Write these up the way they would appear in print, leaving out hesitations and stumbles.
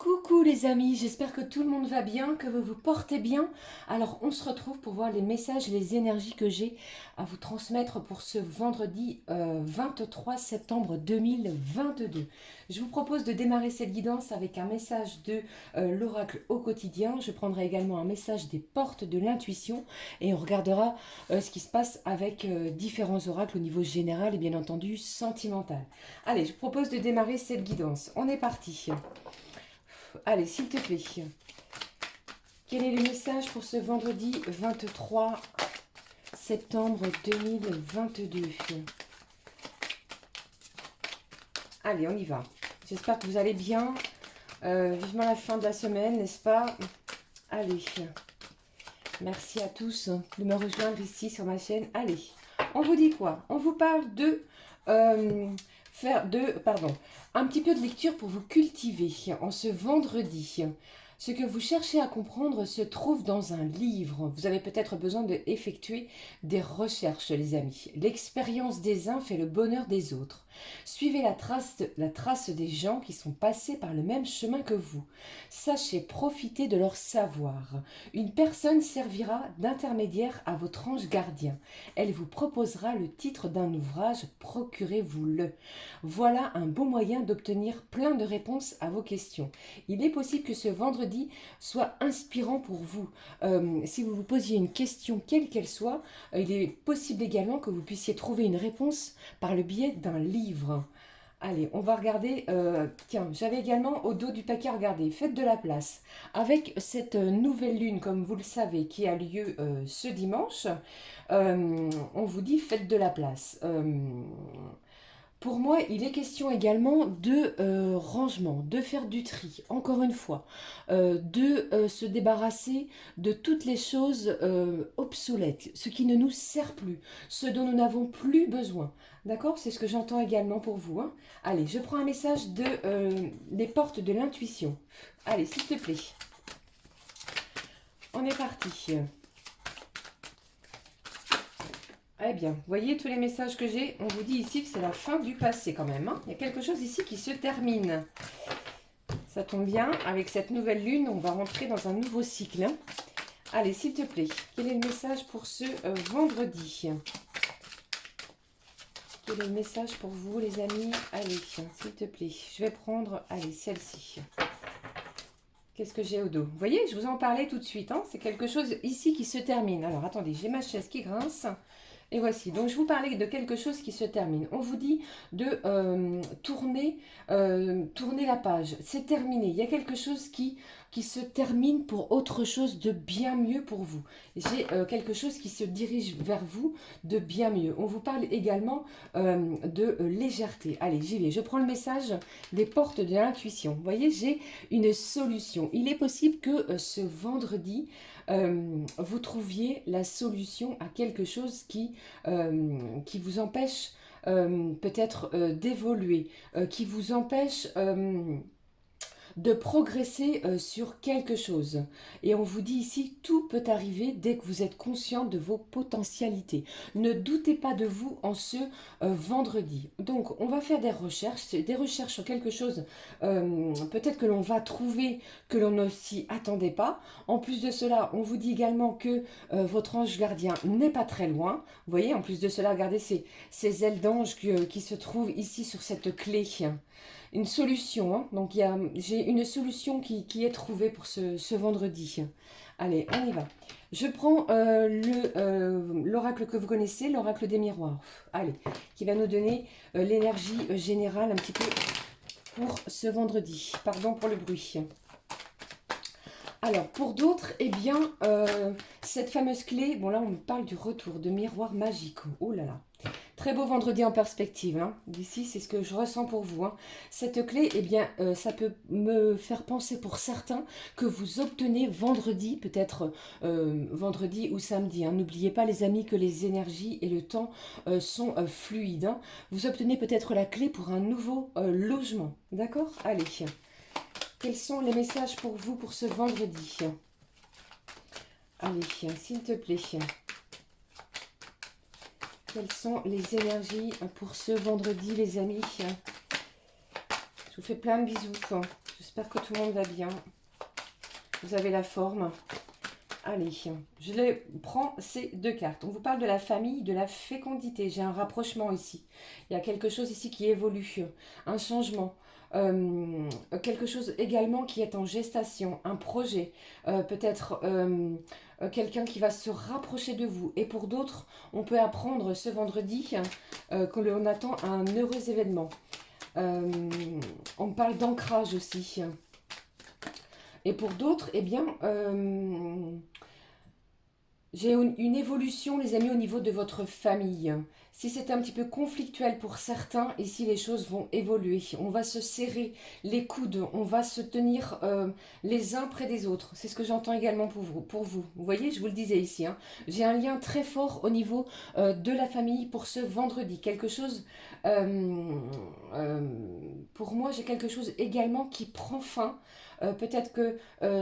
Coucou les amis, j'espère que tout le monde va bien, que vous vous portez bien. Alors on se retrouve pour voir les messages, les énergies que j'ai à vous transmettre pour ce vendredi 23 septembre 2022. Je vous propose de démarrer cette guidance avec un message de l'oracle au quotidien. Je prendrai également un message des portes de l'intuition et on regardera ce qui se passe avec différents oracles au niveau général et bien entendu sentimental. Allez, je vous propose de démarrer cette guidance. On est parti. Allez, s'il te plaît. Quel est le message pour ce vendredi 23 septembre 2022? Allez, on y va. J'espère que vous allez bien. Vivement la fin de la semaine, n'est-ce pas? Allez. Merci à tous de me rejoindre ici sur ma chaîne. Allez, on vous dit quoi? On vous parle de... un petit peu de lecture pour vous cultiver en ce vendredi. Ce que vous cherchez à comprendre se trouve dans un livre. Vous avez peut-être besoin d'effectuer des recherches, les amis. L'expérience des uns fait le bonheur des autres. Suivez la trace des gens qui sont passés par le même chemin que vous. Sachez profiter de leur savoir. Une personne servira d'intermédiaire à votre ange gardien. Elle vous proposera le titre d'un ouvrage, procurez-vous-le. Voilà un bon moyen d'obtenir plein de réponses à vos questions. Il est possible que ce vendredi soit inspirant pour vous. Si vous vous posiez une question, quelle qu'elle soit, il est possible également que vous puissiez trouver une réponse par le biais d'un livre. Allez, on va regarder. Tiens, j'avais également au dos du paquet, regardez, faites de la place. Avec cette nouvelle lune, comme vous le savez, qui a lieu ce dimanche, on vous dit faites de la place. Pour moi, il est question également de rangement, de faire du tri, encore une fois, de se débarrasser de toutes les choses obsolètes, ce qui ne nous sert plus, ce dont nous n'avons plus besoin. D'accord? C'est ce que j'entends également pour vous. Hein. Allez, je prends un message des portes de l'intuition. Allez, s'il te plaît. On est parti. Eh bien, vous voyez tous les messages que j'ai, on vous dit ici que c'est la fin du passé quand même. Hein. Il y a quelque chose ici qui se termine. Ça tombe bien, avec cette nouvelle lune, on va rentrer dans un nouveau cycle. Hein. Allez, s'il te plaît, quel est le message pour ce vendredi? Quel est le message pour vous les amis? Allez, s'il te plaît, je vais prendre, allez, celle-ci. Qu'est-ce que j'ai au dos? Vous voyez, je vous en parlais tout de suite. Hein. C'est quelque chose ici qui se termine. Alors, attendez, j'ai ma chaise qui grince. Et voici, donc je vous parlais de quelque chose qui se termine. On vous dit de tourner la page. C'est terminé. Il y a quelque chose qui se termine pour autre chose de bien mieux pour vous. J'ai quelque chose qui se dirige vers vous de bien mieux. On vous parle également de légèreté. Allez, j'y vais. Je prends le message des portes de l'intuition. Vous voyez, j'ai une solution. Il est possible que ce vendredi, vous trouviez la solution à quelque chose qui vous empêche peut-être d'évoluer, qui vous empêche de progresser sur quelque chose. Et on vous dit ici, tout peut arriver dès que vous êtes conscient de vos potentialités. Ne doutez pas de vous en ce vendredi. Donc, on va faire des recherches sur quelque chose peut-être que l'on va trouver que l'on ne s'y attendait pas. En plus de cela, on vous dit également que votre ange gardien n'est pas très loin. Vous voyez, en plus de cela, regardez ces ailes d'ange qui se trouvent ici sur cette clé. Une solution, hein. Donc j'ai une solution qui est trouvée pour ce vendredi. Allez, on y va. Je prends l'oracle que vous connaissez, l'oracle des miroirs. Allez, qui va nous donner l'énergie générale un petit peu pour ce vendredi. Pardon pour le bruit. Alors, pour d'autres, eh bien, cette fameuse clé, bon là on me parle du retour de miroir magique. Oh là là. Très beau vendredi en perspective. Hein. D'ici, c'est ce que je ressens pour vous. Hein. Cette clé, eh bien, ça peut me faire penser pour certains que vous obtenez vendredi, peut-être vendredi ou samedi. Hein. N'oubliez pas, les amis, que les énergies et le temps sont fluides. Hein. Vous obtenez peut-être la clé pour un nouveau logement. D'accord? Allez. Quels sont les messages pour vous pour ce vendredi? Allez, s'il te plaît. Quelles sont les énergies pour ce vendredi, les amis? Je vous fais plein de bisous. J'espère que tout le monde va bien. Vous avez la forme. Allez, je les prends ces deux cartes. On vous parle de la famille, de la fécondité. J'ai un rapprochement ici. Il y a quelque chose ici qui évolue, un changement. Quelque chose également qui est en gestation, un projet, peut-être quelqu'un qui va se rapprocher de vous. Et pour d'autres, on peut apprendre ce vendredi que l'on attend un heureux événement. On parle d'ancrage aussi. Et pour d'autres, eh bien, j'ai une évolution, les amis, au niveau de votre famille. Si c'est un petit peu conflictuel pour certains, ici les choses vont évoluer. On va se serrer les coudes, on va se tenir les uns près des autres. C'est ce que j'entends également pour vous. Vous voyez, je vous le disais ici, hein. J'ai un lien très fort au niveau de la famille pour ce vendredi. Quelque chose, pour moi, j'ai quelque chose également qui prend fin. Peut-être que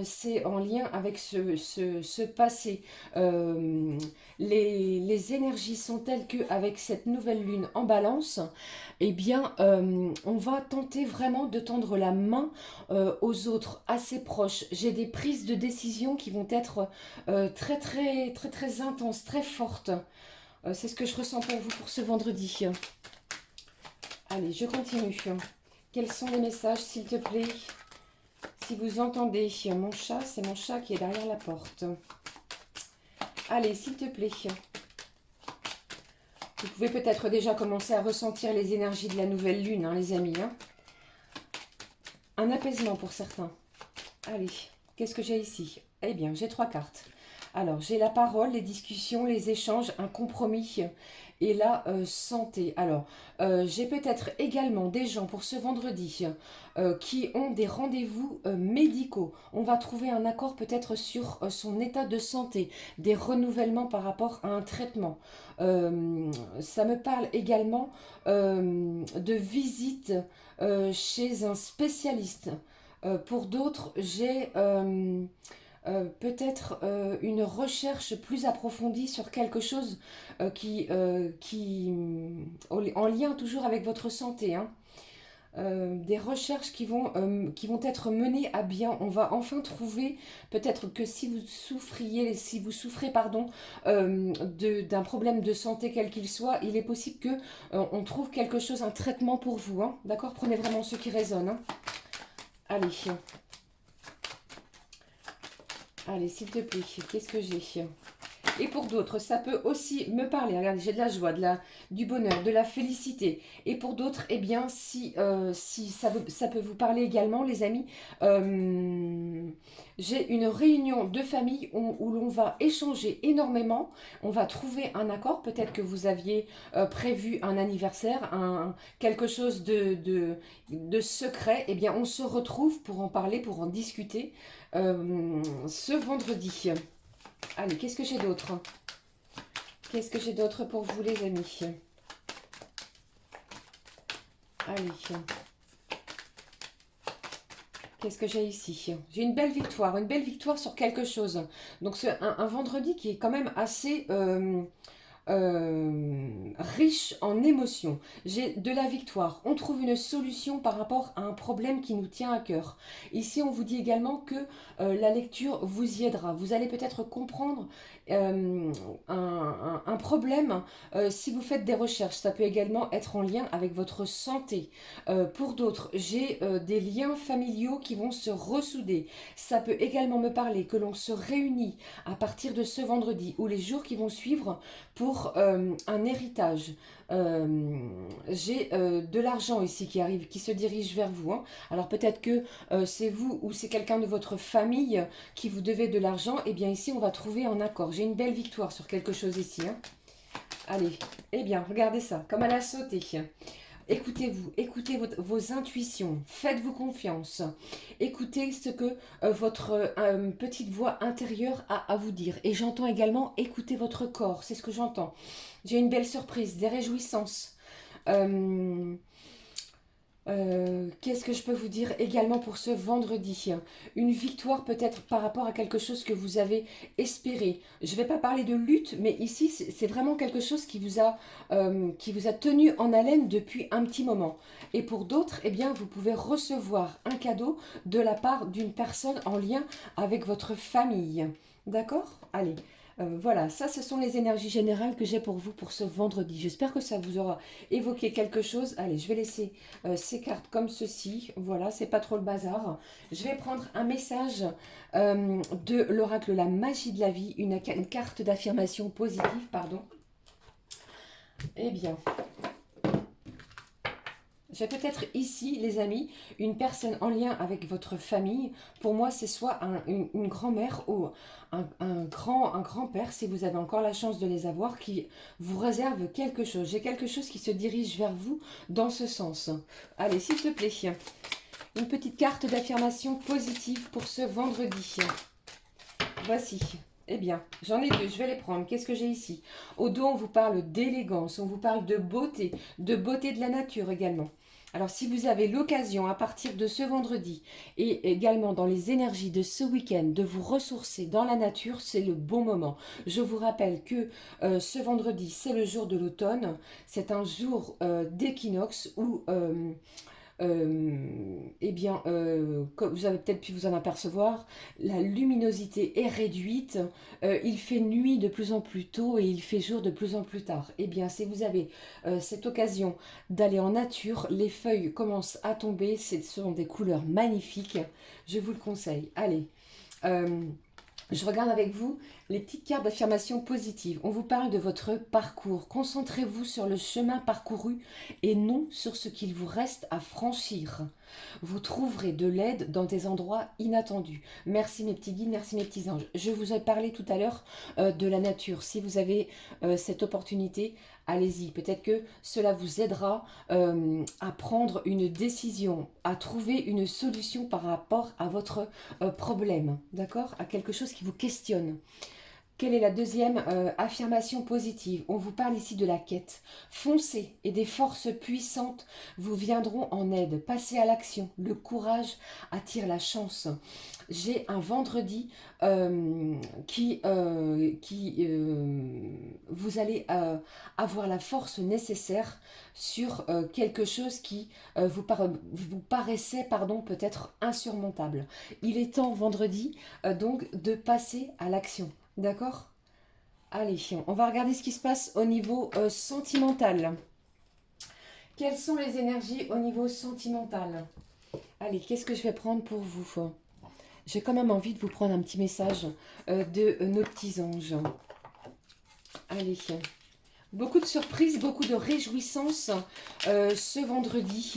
c'est en lien avec ce passé. Les énergies sont telles qu'avec cette nouvelle lune en balance, eh bien, on va tenter vraiment de tendre la main aux autres, assez proches. J'ai des prises de décision qui vont être très intenses, très fortes. C'est ce que je ressens pour vous pour ce vendredi. Allez, je continue. Quels sont les messages, s'il te plaît ? Si vous entendez mon chat, c'est mon chat qui est derrière la porte. Allez, s'il te plaît. Vous pouvez peut-être déjà commencer à ressentir les énergies de la nouvelle lune, hein, les amis. Hein. Un apaisement pour certains. Allez, qu'est-ce que j'ai ici? Eh bien, j'ai 3 cartes. Alors, j'ai la parole, les discussions, les échanges, un compromis et la santé. Alors, j'ai peut-être également des gens pour ce vendredi qui ont des rendez-vous médicaux. On va trouver un accord peut-être sur son état de santé, des renouvellements par rapport à un traitement. Ça me parle également de visite chez un spécialiste. Pour d'autres, j'ai peut-être une recherche plus approfondie sur quelque chose en lien toujours avec votre santé. Hein. Des recherches qui vont être menées à bien. On va enfin trouver, peut-être que si vous souffrez, pardon, d'un problème de santé quel qu'il soit, il est possible que on trouve quelque chose, un traitement pour vous. Hein. D'accord? Prenez vraiment ce qui résonne. Hein. Allez. Allez, s'il te plaît, qu'est-ce que j'ai? Et pour d'autres, ça peut aussi me parler. Regardez, j'ai de la joie, du bonheur, de la félicité. Et pour d'autres, eh bien, si ça peut vous parler également, les amis, j'ai une réunion de famille où l'on va échanger énormément. On va trouver un accord. Peut-être que vous aviez prévu un anniversaire, quelque chose de secret. Eh bien, on se retrouve pour en parler, pour en discuter ce vendredi. Allez, qu'est-ce que j'ai d'autre? Qu'est-ce que j'ai d'autre pour vous, les amis? Allez. Qu'est-ce que j'ai ici? J'ai une belle victoire sur quelque chose. Donc, c'est un vendredi qui est quand même assez riche en émotions. J'ai de la victoire. On trouve une solution par rapport à un problème qui nous tient à cœur. Ici, on vous dit également que la lecture vous y aidera. Vous allez peut-être comprendre un problème si vous faites des recherches. Ça peut également être en lien avec votre santé. Pour d'autres, j'ai des liens familiaux qui vont se ressouder. Ça peut également me parler que l'on se réunit à partir de ce vendredi ou les jours qui vont suivre pour un héritage. J'ai de l'argent ici qui arrive, qui se dirige vers vous. Hein. Alors peut-être que c'est vous ou c'est quelqu'un de votre famille qui vous devez de l'argent. Et bien ici, on va trouver un accord. J'ai une belle victoire sur quelque chose ici. Hein. Allez, eh bien, regardez ça, comme elle a sauté. Écoutez-vous, écoutez vos intuitions, faites-vous confiance. Écoutez ce que votre petite voix intérieure a à vous dire. Et j'entends également écouter votre corps, c'est ce que j'entends. J'ai une belle surprise, des réjouissances. Qu'est-ce que je peux vous dire également pour ce vendredi? Une victoire peut-être par rapport à quelque chose que vous avez espéré. Je ne vais pas parler de lutte, mais ici c'est vraiment quelque chose qui vous a tenu en haleine depuis un petit moment. Et pour d'autres, eh bien, vous pouvez recevoir un cadeau de la part d'une personne en lien avec votre famille. D'accord? Allez. Voilà, ça ce sont les énergies générales que j'ai pour vous pour ce vendredi. J'espère que ça vous aura évoqué quelque chose. Allez, je vais laisser ces cartes comme ceci. Voilà, c'est pas trop le bazar. Je vais prendre un message de l'oracle La Magie de la Vie, une carte d'affirmation positive, pardon. Eh bien, j'ai peut-être ici, les amis, une personne en lien avec votre famille. Pour moi, c'est soit une grand-mère ou un grand-père, si vous avez encore la chance de les avoir, qui vous réserve quelque chose. J'ai quelque chose qui se dirige vers vous dans ce sens. Allez, s'il te plaît, une petite carte d'affirmation positive pour ce vendredi. Voici. Eh bien, j'en ai deux, je vais les prendre. Qu'est-ce que j'ai ici? Au dos, on vous parle d'élégance, on vous parle de beauté de la nature également. Alors, si vous avez l'occasion, à partir de ce vendredi, et également dans les énergies de ce week-end, de vous ressourcer dans la nature, c'est le bon moment. Je vous rappelle que ce vendredi, c'est le jour de l'automne. C'est un jour d'équinoxe où eh bien, comme vous avez peut-être pu vous en apercevoir, la luminosité est réduite, il fait nuit de plus en plus tôt et il fait jour de plus en plus tard. Eh bien, si vous avez cette occasion d'aller en nature, les feuilles commencent à tomber, ce sont des couleurs magnifiques, je vous le conseille. Allez, je regarde avec vous les petites cartes d'affirmation positive. On vous parle de votre parcours. Concentrez-vous sur le chemin parcouru et non sur ce qu'il vous reste à franchir. Vous trouverez de l'aide dans des endroits inattendus. Merci mes petits guides, merci mes petits anges. Je vous ai parlé tout à l'heure de la nature. Si vous avez cette opportunité, allez-y. Peut-être que cela vous aidera à prendre une décision, à trouver une solution par rapport à votre problème, d'accord? À quelque chose qui vous questionne. Quelle est la deuxième affirmation positive? On vous parle ici de la quête. Foncez et des forces puissantes vous viendront en aide. Passez à l'action. Le courage attire la chance. J'ai un vendredi vous allez avoir la force nécessaire sur quelque chose qui vous paraissait peut-être insurmontable. Il est temps vendredi donc de passer à l'action. D'accord? Allez, on va regarder ce qui se passe au niveau sentimental. Quelles sont les énergies au niveau sentimental? Allez, qu'est-ce que je vais prendre pour vous? J'ai quand même envie de vous prendre un petit message de nos petits anges. Allez, beaucoup de surprises, beaucoup de réjouissances ce vendredi.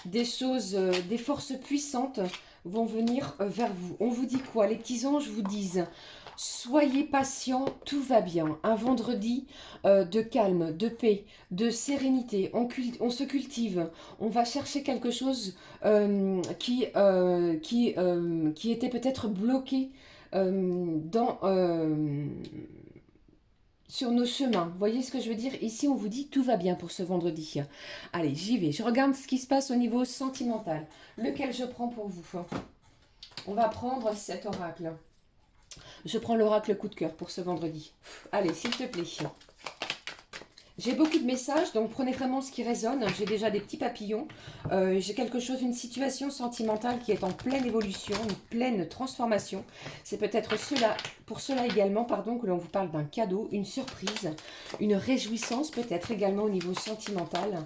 Des choses, des forces puissantes vont venir vers vous. On vous dit quoi? Les petits anges vous disent: soyez patients, tout va bien. Un vendredi de calme, de paix, de sérénité. On se cultive. On va chercher quelque chose qui était peut-être bloqué sur nos chemins. Vous voyez ce que je veux dire? Ici, on vous dit tout va bien pour ce vendredi. Allez, j'y vais. Je regarde ce qui se passe au niveau sentimental. Lequel je prends pour vous? On va prendre cet oracle. Je prends l'oracle coup de cœur pour ce vendredi. Allez, s'il te plaît. J'ai beaucoup de messages, donc prenez vraiment ce qui résonne. J'ai déjà des petits papillons. J'ai quelque chose, une situation sentimentale qui est en pleine évolution, une pleine transformation. C'est peut-être pour cela également, pardon, que l'on vous parle d'un cadeau, une surprise, une réjouissance peut-être également au niveau sentimental.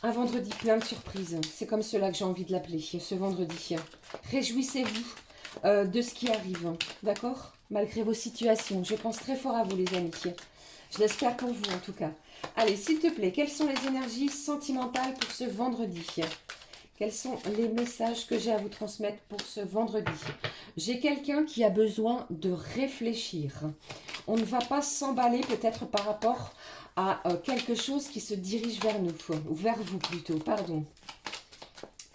Un vendredi plein de surprises. C'est comme cela que j'ai envie de l'appeler, ce vendredi. Réjouissez-vous de ce qui arrive, d'accord? Malgré vos situations. Je pense très fort à vous, les amis. Je l'espère pour vous, en tout cas. Allez, s'il te plaît, quelles sont les énergies sentimentales pour ce vendredi? Quels sont les messages que j'ai à vous transmettre pour ce vendredi? J'ai quelqu'un qui a besoin de réfléchir. On ne va pas s'emballer peut-être par rapport à quelque chose qui se dirige vers nous, ou vers vous plutôt, pardon.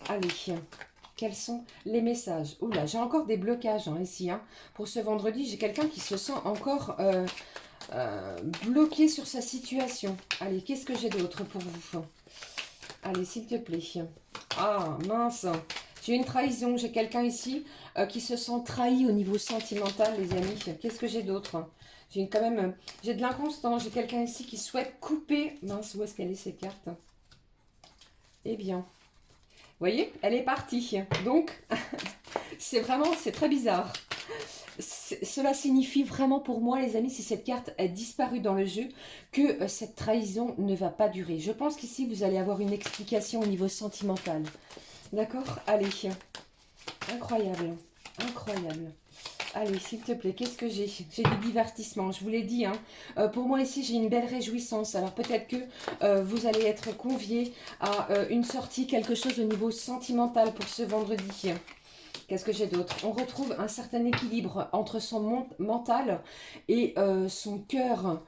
Allez, quels sont les messages? Oula, j'ai encore des blocages ici. Pour ce vendredi, j'ai quelqu'un qui se sent encore bloqué sur sa situation. Allez, qu'est-ce que j'ai d'autre pour vous? Allez, s'il te plaît. Ah, mince. J'ai une trahison. J'ai quelqu'un ici qui se sent trahi au niveau sentimental, les amis. Qu'est-ce que j'ai d'autre? J'ai quand même... j'ai de l'inconstant. J'ai quelqu'un ici qui souhaite couper... Mince, où est-ce qu'elle est, ces cartes? Eh bien, vous voyez, elle est partie. Donc, c'est très bizarre. Cela signifie vraiment pour moi, les amis, si cette carte est disparue dans le jeu, que cette trahison ne va pas durer. Je pense qu'ici, vous allez avoir une explication au niveau sentimental. D'accord? Allez. Incroyable. Incroyable. Allez, s'il te plaît, qu'est-ce que j'ai? J'ai du divertissement, je vous l'ai dit. Pour moi, ici, j'ai une belle réjouissance. Alors, peut-être que vous allez être conviés à une sortie, quelque chose au niveau sentimental pour ce vendredi. Qu'est-ce que j'ai d'autre? On retrouve un certain équilibre entre son mental et son cœur.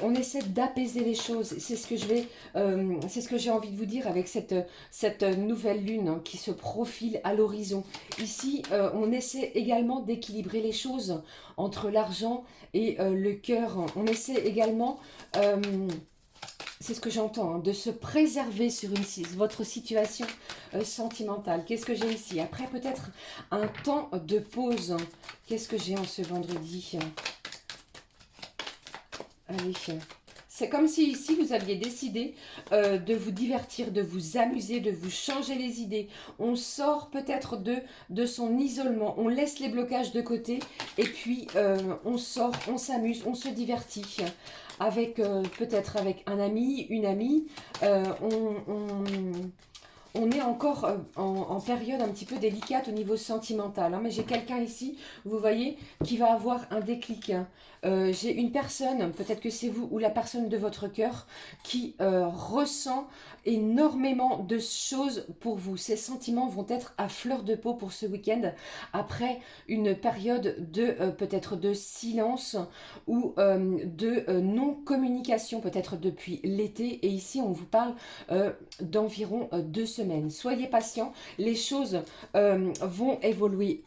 On essaie d'apaiser les choses. C'est ce que c'est ce que j'ai envie de vous dire avec cette nouvelle lune hein, qui se profile à l'horizon. Ici, on essaie également d'équilibrer les choses entre l'argent et le cœur. On essaie également... c'est ce que j'entends, hein, de se préserver sur votre situation sentimentale. Qu'est-ce que j'ai ici? Après, peut-être un temps de pause. Qu'est-ce que j'ai en ce vendredi? Allez. C'est comme si ici, vous aviez décidé de vous divertir, de vous amuser, de vous changer les idées. On sort peut-être de son isolement. On laisse les blocages de côté et puis on sort, on s'amuse, on se divertit. Avec peut-être avec un ami, une amie, on est encore en période un petit peu délicate au niveau sentimental. Hein, mais j'ai quelqu'un ici, vous voyez, qui va avoir un déclic. Hein. J'ai une personne, peut-être que c'est vous ou la personne de votre cœur, qui ressent énormément de choses pour vous. Ces sentiments vont être à fleur de peau pour ce week-end, après une période de peut-être de silence ou de non-communication, peut-être depuis l'été. Et ici, on vous parle d'environ 2 semaines. Soyez patient, les choses vont évoluer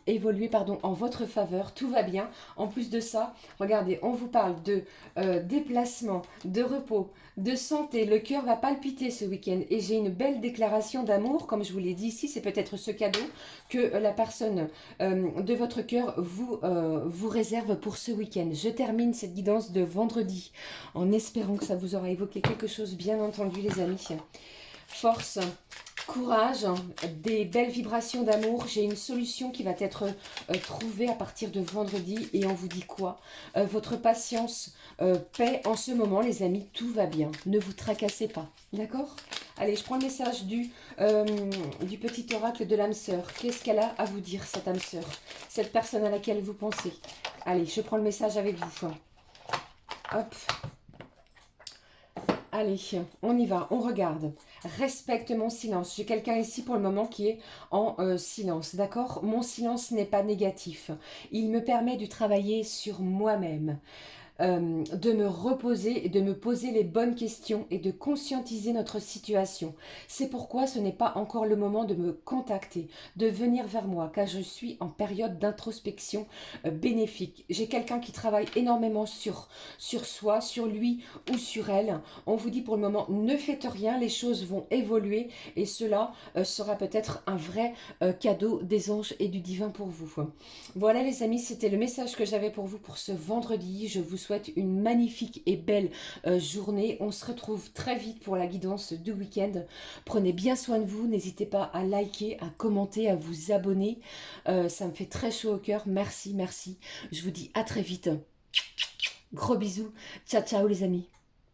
en votre faveur, tout va bien. En plus de ça, regardez, on vous parle de déplacement, de repos, de santé. Le cœur va palpiter ce week-end et j'ai une belle déclaration d'amour, comme je vous l'ai dit ici, c'est peut-être ce cadeau que la personne de votre cœur vous réserve pour ce week-end. Je termine cette guidance de vendredi en espérant que ça vous aura évoqué quelque chose, bien entendu, les amis. Force, courage, des belles vibrations d'amour. J'ai une solution qui va être trouvée à partir de vendredi. Et on vous dit quoi? Votre patience paie en ce moment, les amis. Tout va bien. Ne vous tracassez pas. D'accord? Allez, je prends le message du petit oracle de l'âme sœur. Qu'est-ce qu'elle a à vous dire, cette âme sœur? Cette personne à laquelle vous pensez. Allez, je prends le message avec vous. Hop. Allez, on y va, on regarde. Respecte mon silence. J'ai quelqu'un ici pour le moment qui est en silence, d'accord? Mon silence n'est pas négatif. Il me permet de travailler sur moi-même. De me reposer et de me poser les bonnes questions et de conscientiser notre situation. C'est pourquoi ce n'est pas encore le moment de me contacter, de venir vers moi, car je suis en période d'introspection bénéfique. J'ai quelqu'un qui travaille énormément sur soi, sur lui ou sur elle. On vous dit pour le moment, ne faites rien, les choses vont évoluer et cela sera peut-être un vrai cadeau des anges et du divin pour vous. Voilà les amis, c'était le message que j'avais pour vous pour ce vendredi. Je vous souhaite une magnifique et belle journée. On se retrouve très vite pour la guidance du week-end. Prenez bien soin de vous. N'hésitez pas à liker, à commenter, à vous abonner. Ça me fait très chaud au cœur. Merci, merci. Je vous dis à très vite. Gros bisous. Ciao, ciao les amis.